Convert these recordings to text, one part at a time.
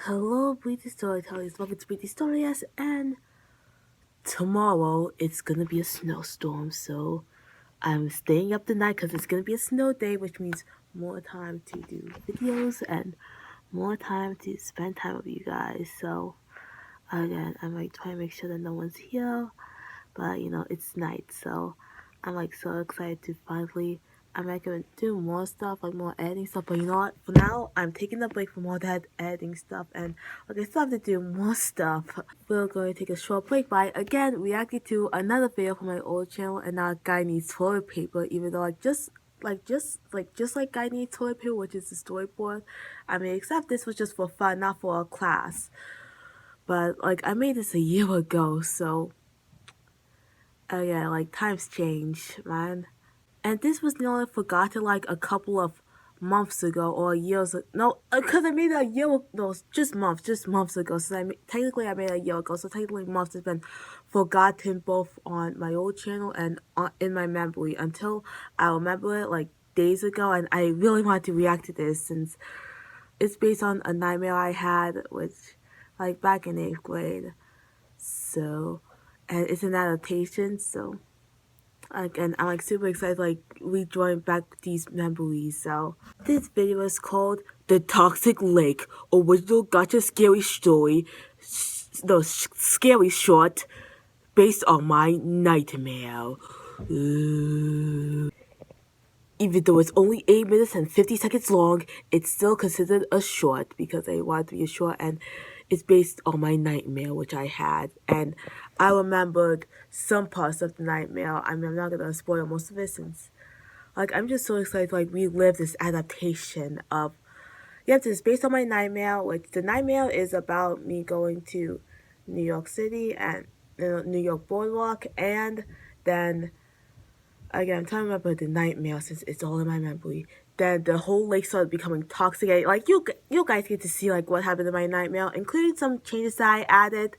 Hello, Breathy Storytellers. Welcome to Breathy Stories, and tomorrow it's gonna be a snowstorm, so I'm staying up tonight because it's gonna be a snow day, which means more time to do videos and more time to spend time with you guys. So again, I'm trying to make sure that no one's here, but it's night, so I'm so excited to finally. I'm gonna do more stuff, more editing stuff, but you know what? For now, I'm taking a break from all that editing stuff, and I still have to do more stuff. We're going to take a short break by again reacting to another video from my old channel, and now Guy Needs Toilet Paper. Even though just like Guy Needs Toilet Paper, which is the storyboard. Except this was just for fun, not for a class. But I made this a year ago, so yeah, times change, man. And this was nearly forgotten a couple of months ago or years ago. No, because I made it a year. No, just months ago. So technically I made it a year ago. So technically months has been forgotten both on my old channel and in my memory until I remember it days ago. And I really wanted to react to this since it's based on a nightmare I had, which back in 8th grade. So, and it's an adaptation. So. And I'm super excited rejoin back these memories. So this video is called The Toxic Lake, original Gacha scary story, scary short based on my nightmare. Even though it's only 8 minutes and 50 seconds long, it's still considered a short because I want it to be a short, and it's based on my nightmare which I had, and I remembered some parts of the nightmare. I'm not gonna spoil most of it since I'm just so excited to relive this adaptation of it's based on my nightmare, which the nightmare is about me going to New York City and New York Boardwalk, and then again, I'm trying to remember the nightmare since it's all in my memory. Then the whole lake started becoming toxic. You guys get to see what happened in my nightmare, including some changes that I added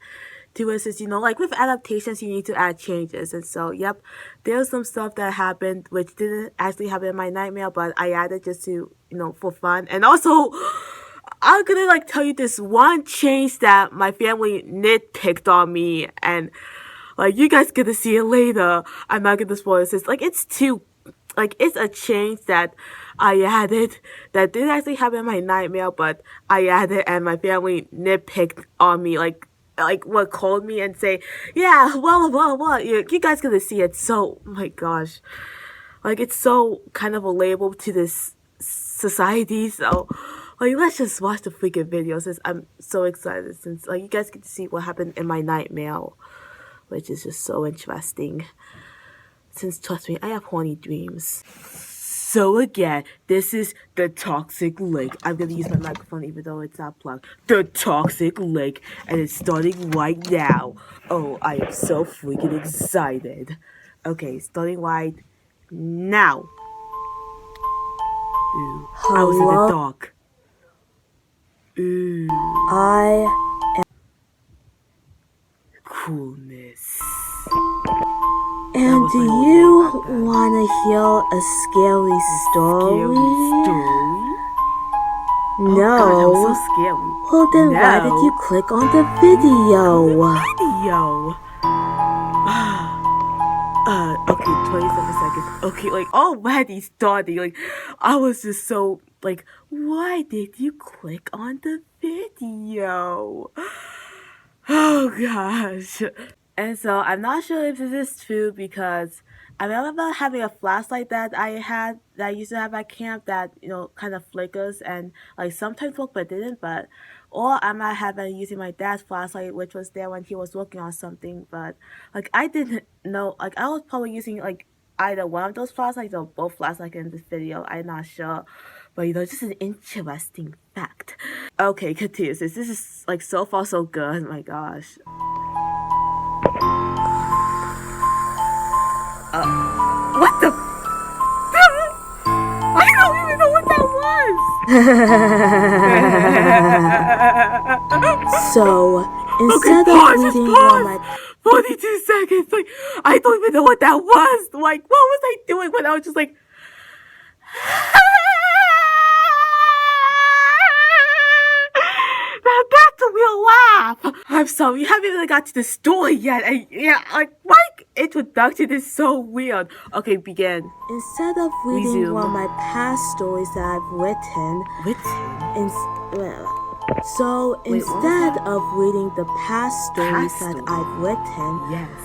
to it. Since with adaptations, you need to add changes, and so yep, there's some stuff that happened which didn't actually happen in my nightmare, but I added just to for fun. And also, I'm gonna tell you this one change that my family nitpicked on me, and you guys get to see it later. I'm not gonna spoil this. It's a change that I added that didn't actually happen in my nightmare, but I added and my family nitpicked on me, what called me and say, yeah, well, you guys gonna see it. So, oh my gosh, it's so kind of a label to this society. So, let's just watch the freaking video since I'm so excited since you guys get to see what happened in my nightmare, which is just so interesting. Since, trust me, I have horny dreams. So again, this is The Toxic Lake. I'm gonna use my microphone even though it's not plugged. The Toxic Lake, and it's starting right now. Oh, I am so freaking excited. Okay, starting right now. Ooh, I was in the dark. Ooh. Coolness. And do you want to hear a scary story? No. Oh God, that was so scary. Well then no. Why did you click on the video? Okay, 27 seconds. Okay, already starting. I was just so, why did you click on the video? Oh gosh. And so I'm not sure if this is true because I remember having a flashlight that I used to have at camp that, kind of flickers and sometimes work but didn't, or I might have been using my dad's flashlight which was there when he was working on something, but I didn't know, I was probably using either one of those flashlights or both flashlights in this video. I'm not sure. But just an interesting fact. Okay, continue. This is so far so good. Oh my gosh. What the? I don't even know what that was. So instead of reading all my 42 seconds, I don't even know what that was. What was I doing when I was just that crap! I'm sorry, we haven't even got to the story yet. And yeah, like my introduction is so weird. Okay, begin. Instead of reading Resume. one of my past stories that I've written, so Wait, what was instead that? of reading the past stories Past that story? I've written, Yes.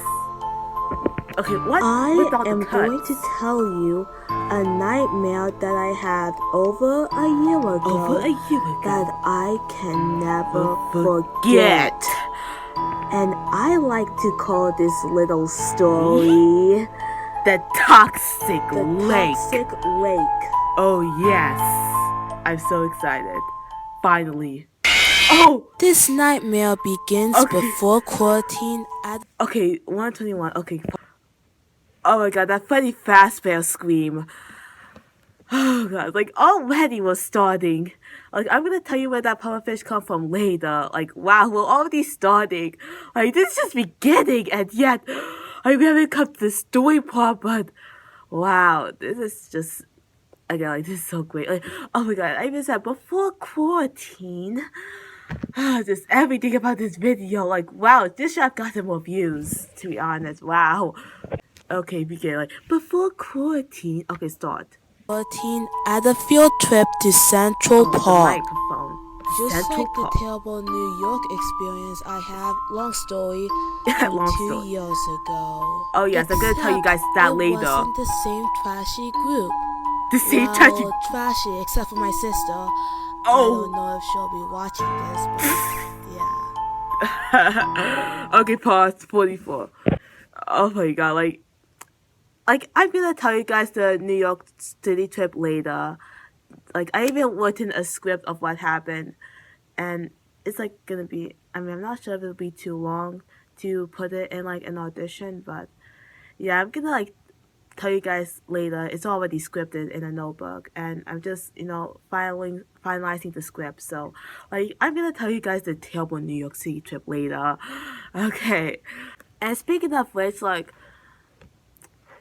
Okay, what? I Without am the going cuts? to tell you a nightmare that I had over a year ago, Over a year ago. that I can never Forget. forget. And I like to call this little story The toxic the lake. Toxic Lake. Oh yes. I'm so excited. Finally. Oh! This nightmare begins Okay. before quarantine at Okay, 121. Okay. Oh my god, that Freddy Fazbear scream. Oh god, like already we're starting. Like I'm gonna tell you where that pufferfish come from later. Like wow, we're already starting. Like this is just beginning, and yet I we haven't come to the story part. But wow, this is just again like this is so great. Like oh my god, I even said before quarantine. Just everything about this video, like wow, this should have gotten more views. To be honest, wow. Okay, begin. Like before quarantine. Okay, start. at a field trip to Central The Park. microphone. Just Central like the Park. terrible New York experience I had, long story, from Long 2 story. years ago. Oh yes, I'm gonna tell you guys that Except later. It wasn't the same trashy group. The same well, touchy. trashy, except for my sister. I Oh. don't know if she'll be watching this, but yeah. Okay, pause. 44. Oh my god, like I'm gonna tell you guys the New York City trip later. Like I even written a script of what happened, and it's like gonna be. I mean, I'm not sure if it'll be too long to put it in like an audition, but yeah, I'm gonna like tell you guys later. It's already scripted in a notebook, and I'm just finalizing the script. So like I'm gonna tell you guys the terrible New York City trip later. Okay, and speaking of which, like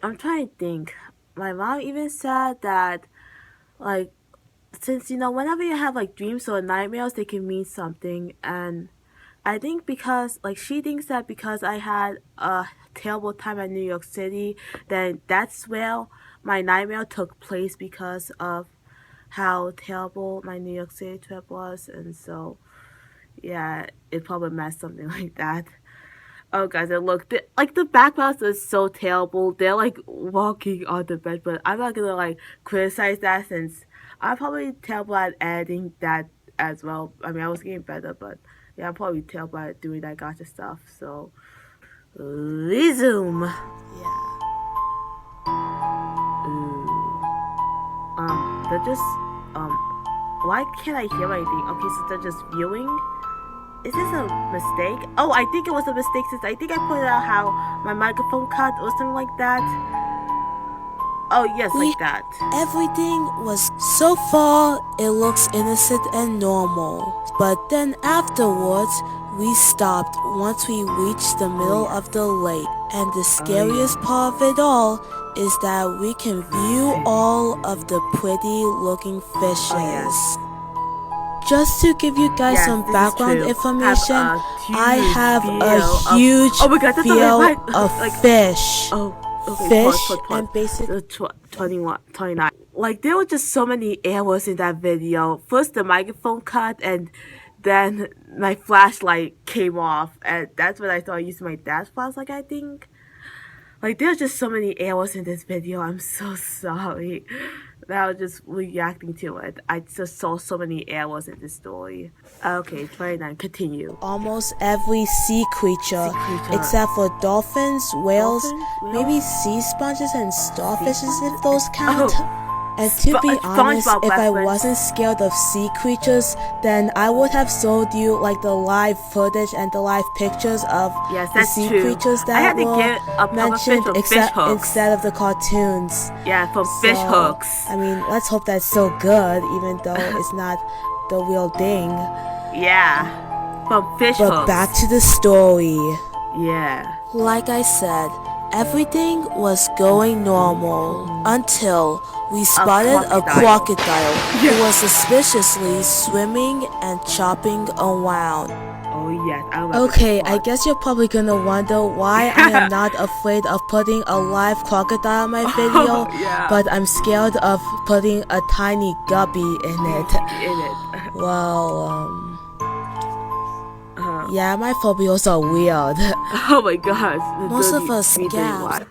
I'm trying to think. My mom even said that like since whenever you have like dreams or nightmares, they can mean something, and I think because like she thinks that because I had a terrible time at New York City, then that's where my nightmare took place because of how terrible my New York City trip was, and so yeah, it probably meant something like that. Oh guys, and look, the backgrounds are so terrible. They're like walking on the bed, but I'm not gonna like criticize that since I'm probably terrible at editing that as well. I mean, I was getting better, but yeah, I'm probably terrible at doing that gacha stuff. So resume. Yeah. They're just why can't I hear anything? Okay, so they're just viewing. Is this a mistake? Oh, I think it was a mistake since I think I pointed out how my microphone cut or something like that. Oh, yes, like that. Everything was so far, it looks innocent and normal. But then afterwards, we stopped once we reached the middle of the lake. And the scariest part of it all is that we can view all of the pretty looking fishes. Just to give you guys some background information, I have a huge fear of fish. Fish and basically 29. Like there were just so many errors in that video. First the microphone cut, and then my flashlight came off, and that's when I started using my dash flashlight, I think. Like there's just so many errors in this video. I'm so sorry. That was just reacting to it. I just saw so many errors in this story. Okay, 29. Continue. Almost every sea creature. Except for dolphins, whales, maybe sea sponges and starfishes if those count. And to be honest, if I wasn't scared of sea creatures, then I would have showed you like the live footage and the live pictures of the sea creatures that were mentioned instead of the cartoons. Yeah, from fish hooks. I mean, let's hope that's still good, even though it's not the real thing. Yeah, from fish hooks. But back to the story. Yeah. Like I said, everything was going normal until we spotted a crocodile who was suspiciously swimming and chopping around. Oh yes, I remember. Okay, I guess you're probably gonna wonder why I am not afraid of putting a live crocodile in my video, Yeah. but I'm scared of putting a tiny guppy in it. In it. Well, yeah, my phobias are weird. Oh my gosh. Most of us scabs.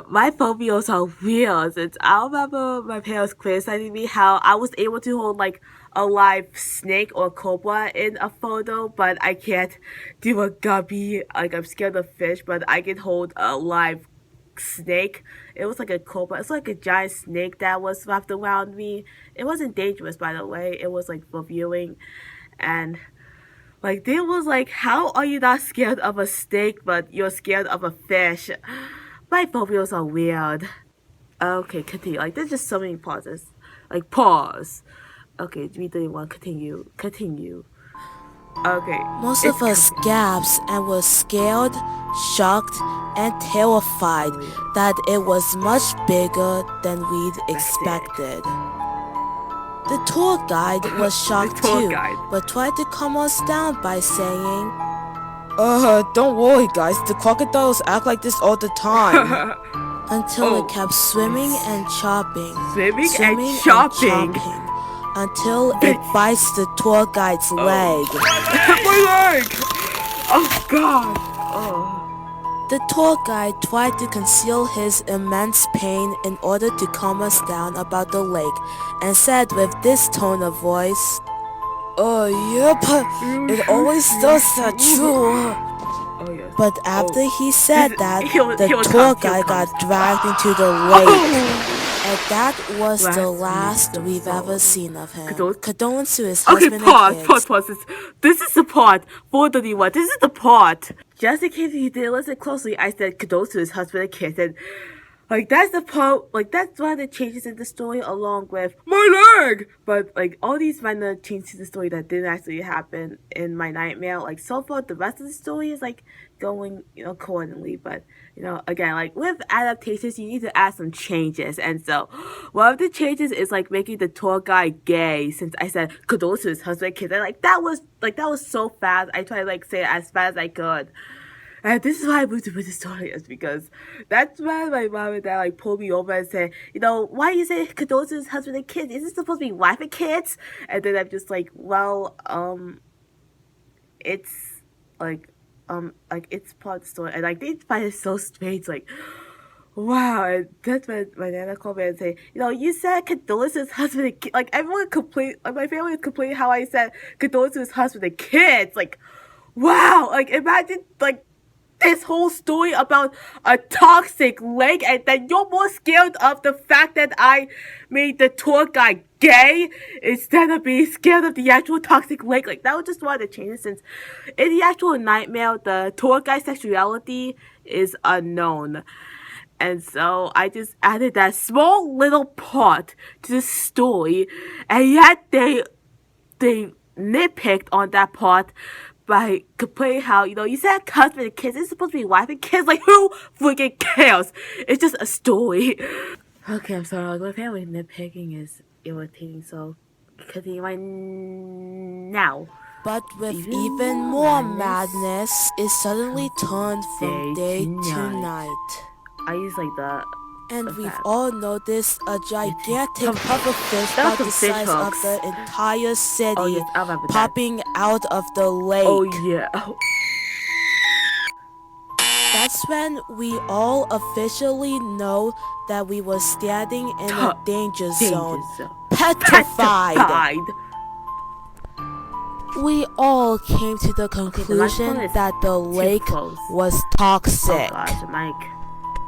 My phobias are weird. And I remember my parents criticizing me how I was able to hold like a live snake or cobra in a photo, but I can't do a guppy. Like I'm scared of fish, but I can hold a live snake. It was like a cobra. It's like a giant snake that was wrapped around me. It wasn't dangerous, by the way. It was like for viewing, and like they was like, how are you not scared of a snake, but you're scared of a fish? My phobias are weird. Okay, continue. Like there's just so many pauses. Like pause. Okay, 3, 2, 1, continue. Continue. Okay. Most of us gasped and were scared, shocked, and terrified that it was much bigger than we'd expected. The tour guide was shocked too, but tried to calm us down by saying, don't worry guys, the crocodiles act like this all the time. Until it kept swimming and chopping. Swimming and chopping. Until it bites the tour guide's leg. My leg! Oh god! Oh. The tour guide tried to conceal his immense pain in order to calm us down about the lake, and said with this tone of voice, yeah, but it always does that too. Oh, yes. But after he said that, the tour guide got dragged into the lake. And that was the last we've ever seen of him. Condolence to his husband and kids. Pause. This is the part. 431. This is the part. Just in case you didn't listen closely, I said condolence to his husband and kids. And like that's the part. Like that's one of the changes in the story, along with my leg. But like all these minor changes to the story that didn't actually happen in my nightmare. Like so far, the rest of the story is like going, accordingly. But again, like with adaptations, you need to add some changes. And so one of the changes is like making the tour guide gay. Since I said condolence to his husband and kids, and like that was so fast. I tried to like say it as fast as I could. And this is why I moved to the story, is because that's when my mom and dad like pulled me over and said, why you say condolence to his husband and kids? Is this supposed to be wife and kids? And then I'm just like, well, it's like it's part of the story, and like they find it so strange, like wow. And that's when my nana called me and say, you said condolence to his husband and kids. Like everyone complained, like my family was complaining how I said condolence to his husband and kids. Like wow, like imagine like this whole story about a toxic lake, and then you're more scared of the fact that I made the tour guide gay instead of being scared of the actual toxic lake. Like that was just one of the changes, since in the actual nightmare, the tour guide sexuality is unknown. And so I just added that small little part to the story, and yet they nitpicked on that part by complaining how, you said husband and kids, it's supposed to be wife and kids. Like, who freaking cares? It's just a story. Okay, I'm sorry. Like, my family nitpicking is irritating, so continue now. But with even more madness, it suddenly turned from day to night. I use like the... And we've all noticed a gigantic pufferfish about the size of the entire city popping out of the lake. Oh yeah. That's when we all officially know that we were standing in a danger zone. Petrified. We all came to the conclusion that the lake was toxic. Oh gosh, Mike.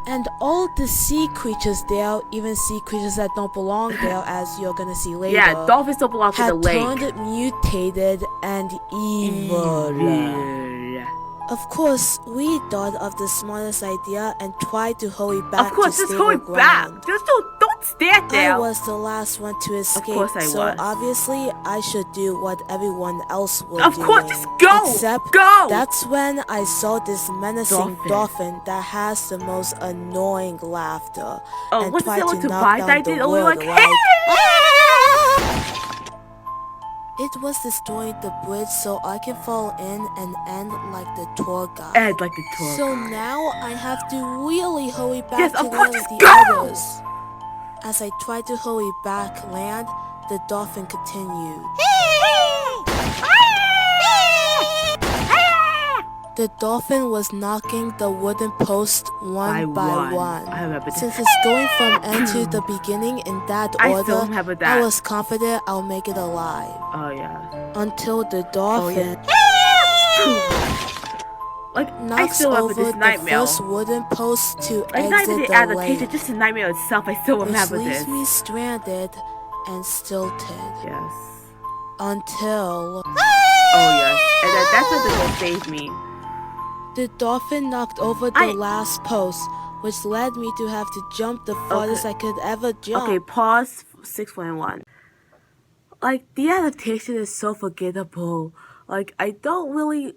And all the sea creatures there, even sea creatures that don't belong there, as you're gonna see later, yeah, dolphins don't belong to the lake, had turned mutated and evil. Of course, we thought of the smartest idea and tried to hurry back to stable ground. Just don't stand there. I was the last one to escape, of course I so was. Obviously I should do what everyone else was doing. Of course, just go! Except go! That's when I saw this menacing dolphin that has the most annoying laughter. Oh, and what's tried it to knock down the world like, hey! It was destroying the bridge so I can fall in and end like the tour guide. And like the tour So guide. now I have to really hurry back Yes, to of course, land with just the go! others. As I tried to hurry back land, the dolphin continued. The dolphin was knocking the wooden post one by one. I remember this. Since it's going from end to the beginning in that I still order, remember that. I was confident I'll make it alive. Oh yeah. Until the dolphin Like I knocks still remember over this the nightmare. first wooden post to Like not even exit the the adaptation, lake, just the nightmare itself. I still which remember leaves this. me stranded and stilted. Yes. Until Oh yes. And then that's when the girl saved me. the dolphin knocked over the last post, which led me to have to jump the farthest I could ever jump. Okay, pause 6.1. Like the adaptation is so forgettable. Like I don't really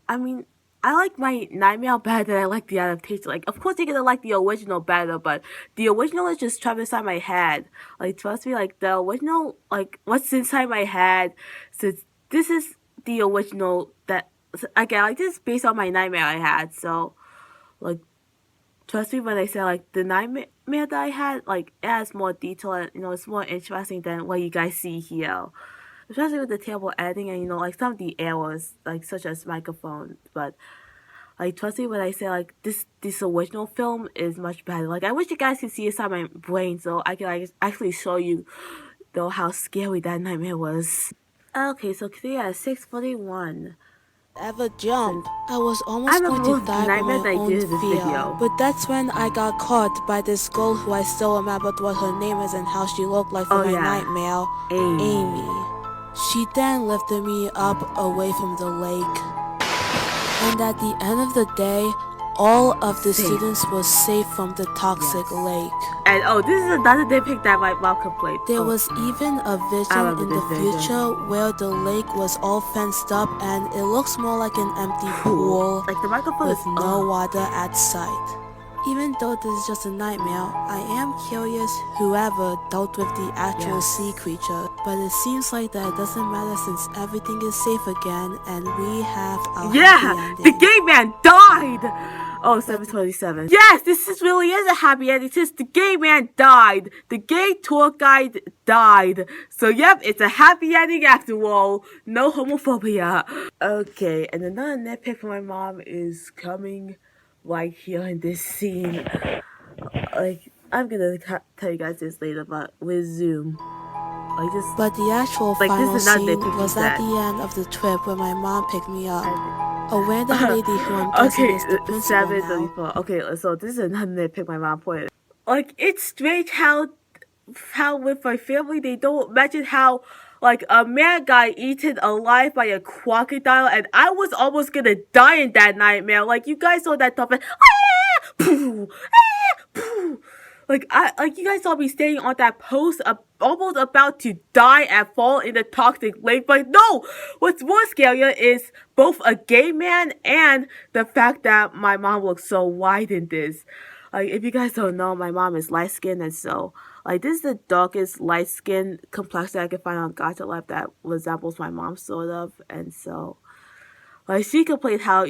I mean I like my nightmare better than I like the adaptation. Like of course you're gonna like the original better, but the original is just trapped inside my head. Like trust me, like the original, like what's inside my head, since this is the original that again like this is based on my nightmare I had, so like trust me when I say like the nightmare that I had, like it has more detail and it's more interesting than what you guys see here. Especially with the terrible editing and like some of the errors, like such as microphone. But like trust me when I say like this original film is much better. Like I wish you guys could see inside my brain so I can like actually show you though how scary that nightmare was. Okay, so today at 6:41. Ever jump. I was almost going to die by my own fear, but that's when I got caught by this girl who I still remembered what her name is and how she looked like from my nightmare, Amy. She then lifted me up away from the lake, and at the end of the day, all of the students were safe from the toxic lake. And this is another nitpick that my mom complained. There was even a vision in the future where the lake was all fenced up and it looks more like an empty pool like the microphone with no water at sight. Even though this is just a nightmare, I am curious whoever dealt with the actual sea creature, but it seems like that it doesn't matter since everything is safe again and we have our happy ending. The gay man died! Oh, 7:27. Yes, really is a happy ending since the gay man died. The gay tour guide died. So yep, it's a happy ending after all. No homophobia. Okay, and another nitpick from my mom is coming right here in this scene. Like, I'm gonna tell you guys this later, but with Zoom. But the actual final scene was at the end of the trip where my mom picked me up. A random lady who I'm guessing is the principal now. Okay, so this is another nitpick my mom pointed. Like, it's strange how with my family they don't mention how like a man got eaten alive by a crocodile and I was almost gonna die in that nightmare. Like you guys saw that stuff and like you guys saw me standing on that post almost about to die and fall in the toxic lake, but no! What's more scarier is both a gay man and the fact that my mom looks so white in this. Like, if you guys don't know, my mom is light-skinned, and so, like, this is the darkest light-skin complexion I can find on Gacha Life that resembles my mom, sort of, and so, like, she complained how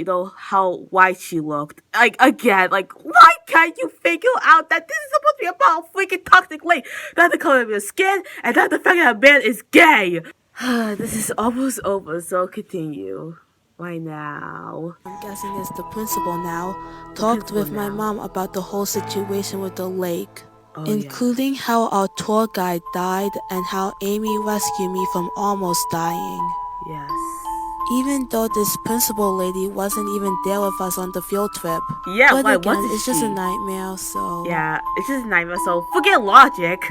white she looked. Like, again, like, why can't you figure out that this is supposed to be about a freaking toxic lake? Not the color of your skin, and not the fact that a man is gay! This is almost over, so continue. Right now. I'm guessing it's the principal now, talked with my mom about the whole situation with the lake, including how our tour guide died and how Amy rescued me from almost dying. Yes. Even though this principal lady wasn't even there with us on the field trip. Yeah, but why again, wasn't it's just a nightmare, so... Yeah, it's just a nightmare, so forget logic.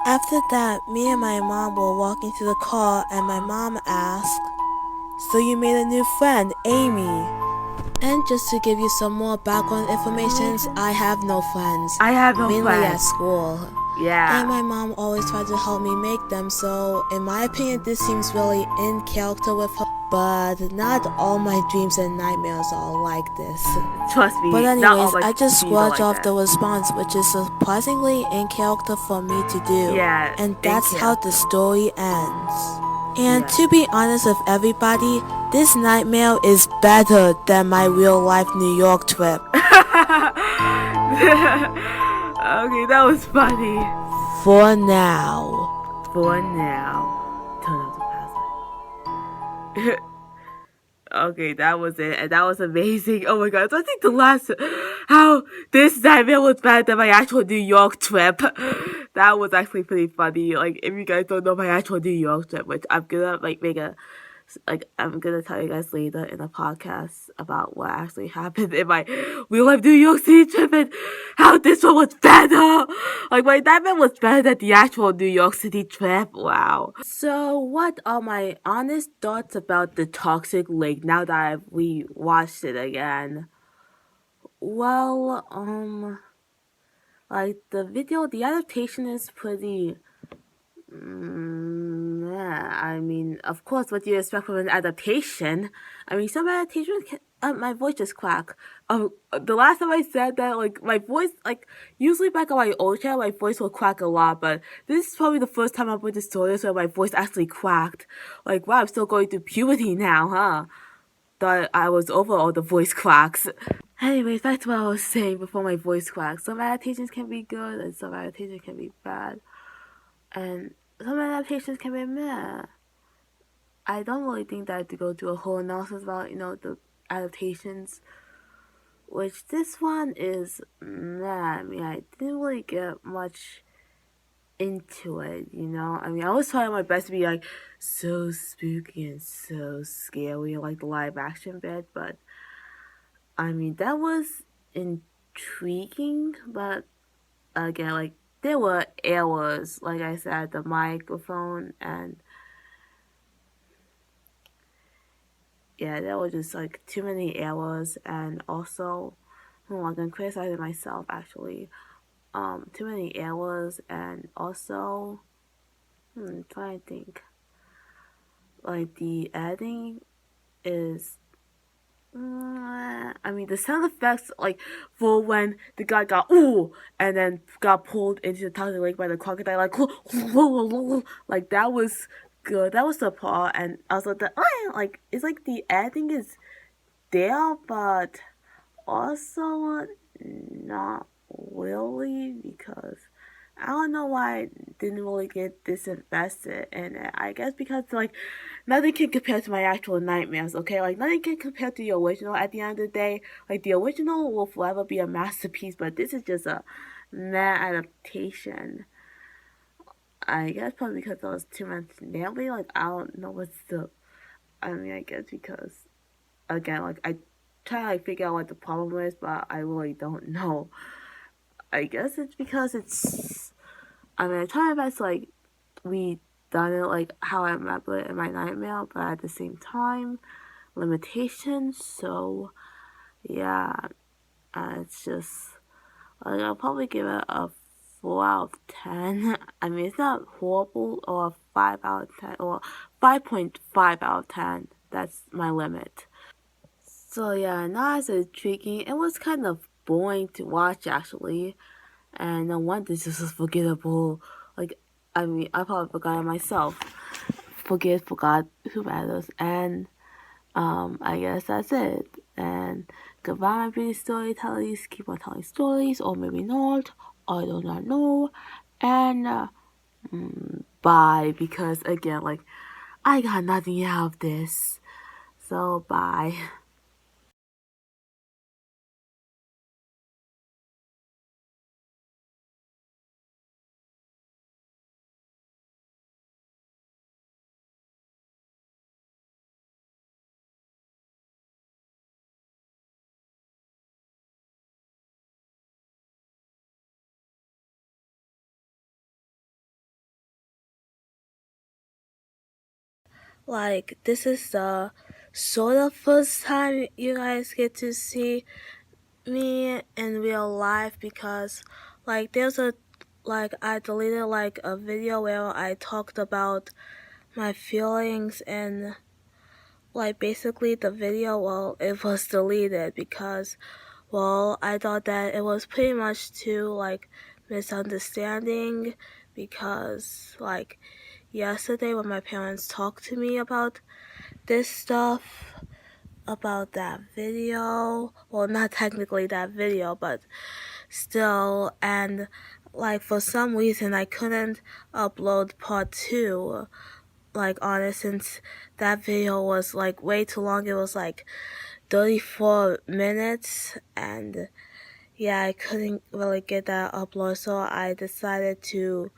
After that, me and my mom were walking to the car and my mom asked, "So you made a new friend, Amy?" And just to give you some more background information, I have no friends. I have no mainly friends. At school. Yeah. And my mom always tried to help me make them, so in my opinion, this seems really in character with her. But not all my dreams and nightmares are like this. Trust me. But anyways, I just like scratch off the response, which is surprisingly in character for me to do. Yeah. And that's how the story ends. And to be honest with everybody, this nightmare is better than my real life New York trip. Okay, that was funny. For now. For now. Turn off the password. Okay, that was it, and that was amazing. Oh my god, so I think the last, how this nightmare was better than my actual New York trip. That was actually pretty funny. Like, if you guys don't know my actual New York trip, which I'm gonna I'm gonna tell you guys later in a podcast about what actually happened in my real life New York City trip and how this one was better. Like, my nightmare was better than the actual New York City trip. Wow. So, what are my honest thoughts about the Toxic Lake now that I've rewatched it again? Well, like the adaptation is pretty. Yeah, I mean, of course, what do you expect from an adaptation? I mean, some adaptations can. My voice just cracked. The last time I said that, like, my voice, like, usually back on my old channel, my voice will crack a lot, but this is probably the first time I've put this stories where my voice actually cracked. Like, wow, I'm still going through puberty now, huh? Thought I was over all the voice cracks. Anyways, back to what I was saying before my voice cracked. Some adaptations can be good, and some adaptations can be bad. And some adaptations can be meh. I don't really think that I have to go through a whole analysis about, the adaptations. Which this one is meh. I mean, I didn't really get much into it, I mean, I was trying my best to be like so spooky and so scary, like the live action bit, but I mean, that was intriguing, but again, like, there were errors, like I said, the microphone, and yeah, there were just like too many errors, and also, I'm gonna criticize myself actually. Too many errors, and also, trying to think, like the editing is. I mean, the sound effects, like, for when the guy got ooh, and then got pulled into the toxic lake by the crocodile, like, like, that was good. That was the part, and also like, it's like the editing is there, but also not really, because I don't know why I didn't really get disinvested in it. I guess because, like, nothing can compare to my actual nightmares, okay? Like, nothing can compare to the original at the end of the day. Like, the original will forever be a masterpiece, but this is just a meh adaptation. I guess probably because there was too much nailing. Like, I don't know what's the. I mean, I guess because, again, like, I try to, like, figure out what the problem is, but I really don't know. I guess it's because it's. I mean, I try my best to, like, done it like how I remember it in my nightmare, but at the same time, limitations. So yeah, it's just like, I'll probably give it a 4 out of 10. I mean, it's not horrible, or a 5 out of 10, or 5.5 out of 10. That's my limit. So yeah, not as intriguing. It was kind of boring to watch actually, and no wonder this was forgettable. Like, I mean, I probably forgot it myself. Forgot, who matters? And I guess that's it. And goodbye, my pretty storytellers. Keep on telling stories, or maybe not. I do not know. And bye, because again, like, I got nothing out of this. So bye. Like, this is the sort of first time you guys get to see me in real life, because, like, I deleted, like, a video where I talked about my feelings, and, like, basically the video, well, it was deleted because, well, I thought that it was pretty much too, like, misunderstanding, because, like, yesterday when my parents talked to me about this stuff, about that video. Well, not technically that video, but still. And like for some reason I couldn't upload part 2 like on it, since that video was like way too long. It was like 34 minutes, and yeah, I couldn't really get that upload, so I decided to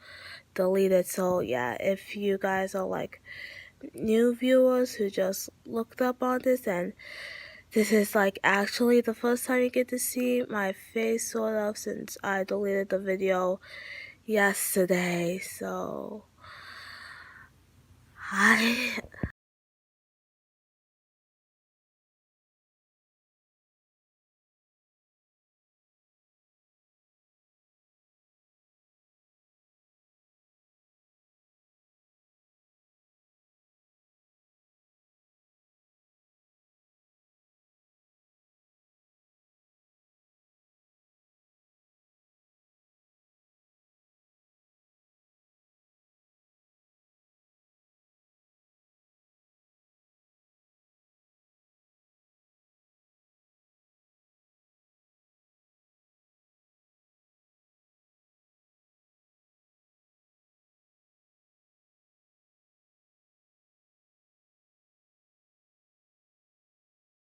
delete it. So yeah, if you guys are like new viewers who just looked up on this, and this is like actually the first time you get to see my face, sort of, since I deleted the video yesterday. So